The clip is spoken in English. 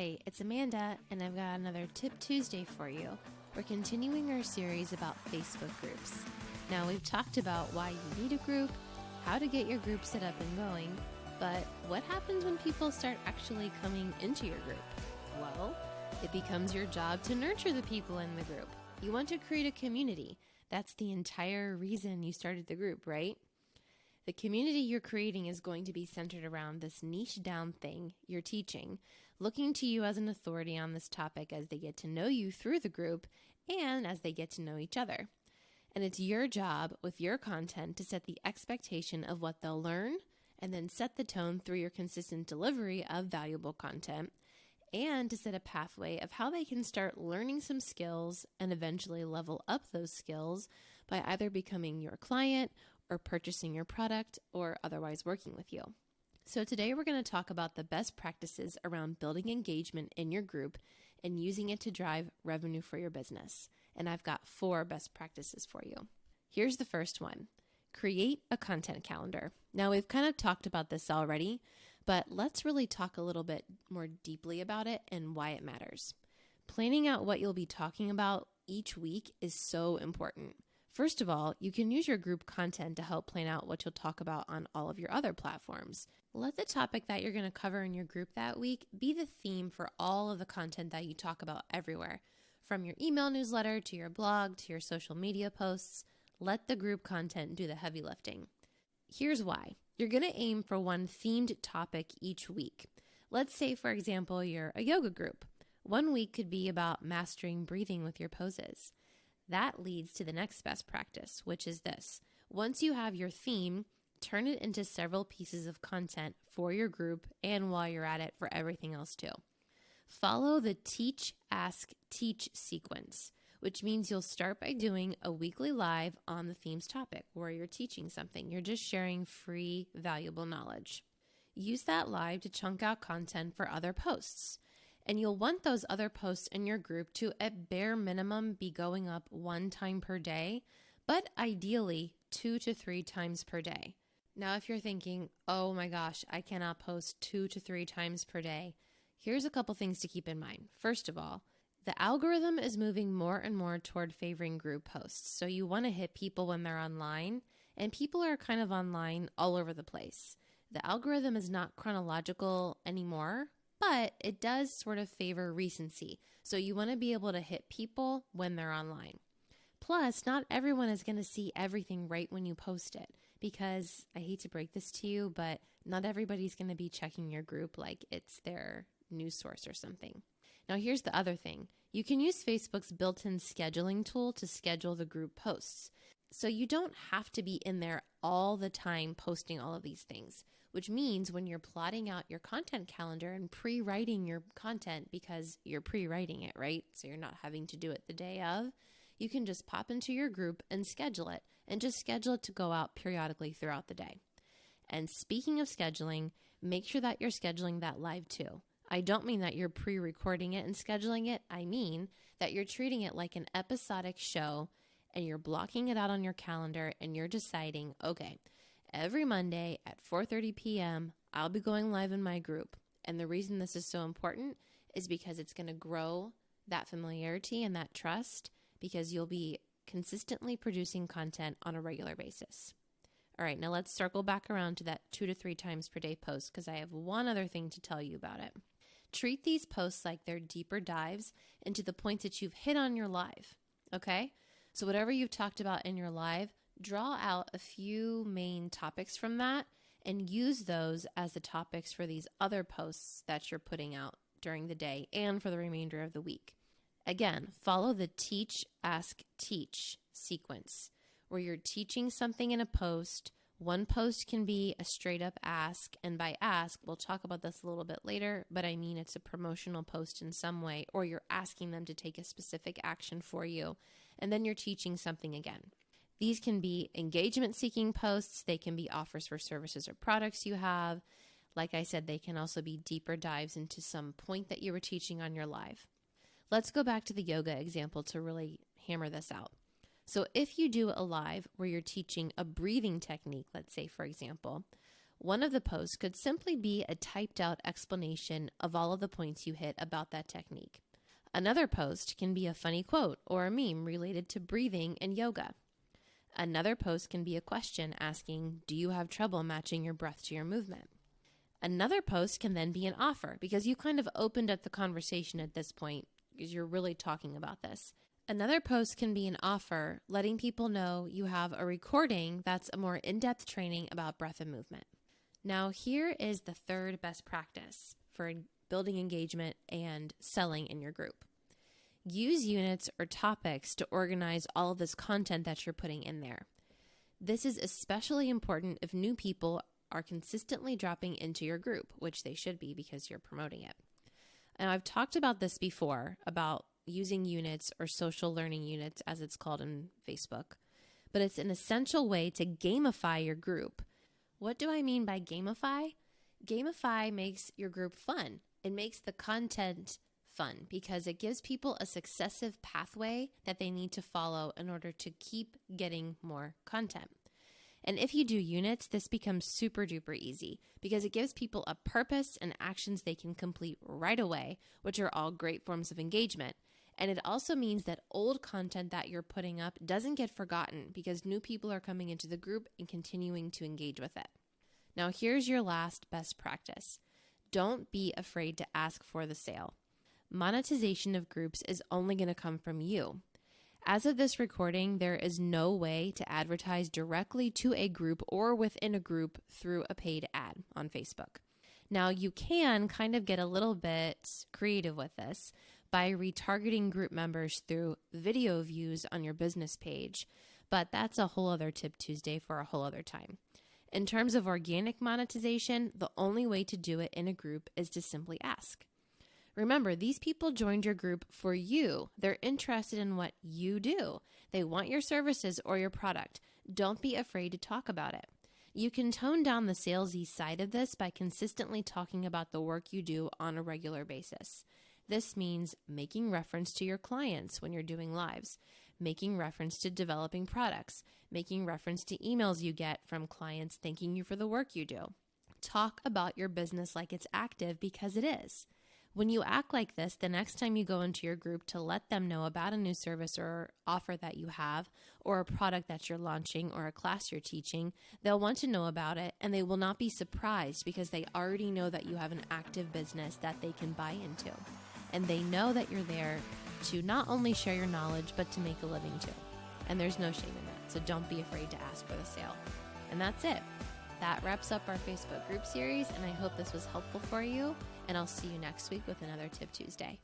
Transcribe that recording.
Hey, it's Amanda, and I've got another Tip Tuesday for you. We're continuing our series about Facebook groups. Now, we've talked about why you need a group, how to get your group set up and going, but what happens when people start actually coming into your group? Well, it becomes your job to nurture the people in the group. You want to create a community. That's the entire reason you started the group, right? The community you're creating is going to be centered around this niche down thing you're teaching, looking to you as an authority on this topic as they get to know you through the group and as they get to know each other. And it's your job with your content to set the expectation of what they'll learn and then set the tone through your consistent delivery of valuable content and to set a pathway of how they can start learning some skills and eventually level up those skills by either becoming your client or purchasing your product or otherwise working with you. So today we're going to talk about the best practices around building engagement in your group and using it to drive revenue for your business. And I've got 4 best practices for you. Here's the first one. Create a content calendar. Now we've kind of talked about this already, but let's really talk a little bit more deeply about it and why it matters. Planning out what you'll be talking about each week is so important. First of all, you can use your group content to help plan out what you'll talk about on all of your other platforms. Let the topic that you're going to cover in your group that week be the theme for all of the content that you talk about everywhere. From your email newsletter to your blog to your social media posts, let the group content do the heavy lifting. Here's why. You're going to aim for one themed topic each week. Let's say, for example, you're a yoga group. One week could be about mastering breathing with your poses. That leads to the next best practice, which is this. Once you have your theme, turn it into several pieces of content for your group and while you're at it for everything else too. Follow the teach, ask, teach sequence, which means you'll start by doing a weekly live on the theme's topic where you're teaching something. You're just sharing free, valuable knowledge. Use that live to chunk out content for other posts. And you'll want those other posts in your group to, at bare minimum, be going up 1 time per day, but ideally 2 to 3 times per day. Now, if you're thinking, oh my gosh, I cannot post 2 to 3 times per day, here's a couple things to keep in mind. First of all, the algorithm is moving more and more toward favoring group posts. So you want to hit people when they're online, and people are kind of online all over the place. The algorithm is not chronological anymore, but it does sort of favor recency. So you want to be able to hit people when they're online. Plus, not everyone is going to see everything right when you post it because I hate to break this to you, but not everybody's going to be checking your group like it's their news source or something. Now, here's the other thing. You can use Facebook's built-in scheduling tool to schedule the group posts. So you don't have to be in there all the time posting all of these things, which means when you're plotting out your content calendar and pre-writing your content because you're pre-writing it, right? So you're not having to do it the day of, you can just pop into your group and schedule it and just schedule it to go out periodically throughout the day. And speaking of scheduling, make sure that you're scheduling that live too. I don't mean that you're pre-recording it and scheduling it. I mean that you're treating it like an episodic show and you're blocking it out on your calendar and you're deciding, okay, every Monday at 4:30 p.m., I'll be going live in my group. And the reason this is so important is because it's going to grow that familiarity and that trust because you'll be consistently producing content on a regular basis. All right, now let's circle back around to that 2 to 3 times per day post because I have one other thing to tell you about it. Treat these posts like they're deeper dives into the points that you've hit on your live, okay? So whatever you've talked about in your live, draw out a few main topics from that and use those as the topics for these other posts that you're putting out during the day and for the remainder of the week. Again, follow the teach, ask, teach sequence where you're teaching something in a post. One post can be a straight up ask, and by ask, we'll talk about this a little bit later, but I mean it's a promotional post in some way, or you're asking them to take a specific action for you, and then you're teaching something again. These can be engagement-seeking posts. They can be offers for services or products you have. Like I said, they can also be deeper dives into some point that you were teaching on your live. Let's go back to the yoga example to really hammer this out. So if you do a live where you're teaching a breathing technique, let's say, for example, One of the posts could simply be a typed out explanation of all of the points you hit about that technique. Another post can be a funny quote or a meme related to breathing and yoga. Another post can be a question asking, do you have trouble matching your breath to your movement? Another post can then be an offer because you kind of opened up the conversation at this point because you're really talking about this. Another post can be an offer letting people know you have a recording that's a more in-depth training about breath and movement. Now, here is the third best practice for building engagement and selling in your group. Use units or topics to organize all of this content that you're putting in there. This is especially important if new people are consistently dropping into your group, which they should be because you're promoting it. And I've talked about this before, about using units or social learning units, as it's called in Facebook, but it's an essential way to gamify your group. What do I mean by gamify? Gamify makes your group fun. It makes the content fun because it gives people a successive pathway that they need to follow in order to keep getting more content. And if you do units, this becomes super duper easy because it gives people a purpose and actions they can complete right away, which are all great forms of engagement. And it also means that old content that you're putting up doesn't get forgotten because new people are coming into the group and continuing to engage with it. Now, here's your last best practice. Don't be afraid to ask for the sale. Monetization of groups is only going to come from you. As of this recording, there is no way to advertise directly to a group or within a group through a paid ad on Facebook. Now, you can kind of get a little bit creative with this by retargeting group members through video views on your business page, but that's a whole other Tip Tuesday for a whole other time. In terms of organic monetization, the only way to do it in a group is to simply ask. Remember, these people joined your group for you. They're interested in what you do. They want your services or your product. Don't be afraid to talk about it. You can tone down the salesy side of this by consistently talking about the work you do on a regular basis. This means making reference to your clients when you're doing lives, making reference to developing products, making reference to emails you get from clients thanking you for the work you do. Talk about your business like it's active because it is. When you act like this, the next time you go into your group to let them know about a new service or offer that you have, or a product that you're launching or a class you're teaching, they'll want to know about it and they will not be surprised because they already know that you have an active business that they can buy into. And they know that you're there to not only share your knowledge, but to make a living too. And there's no shame in that, so don't be afraid to ask for the sale. And that's it. That wraps up our Facebook group series, and I hope this was helpful for you. And I'll see you next week with another Tip Tuesday.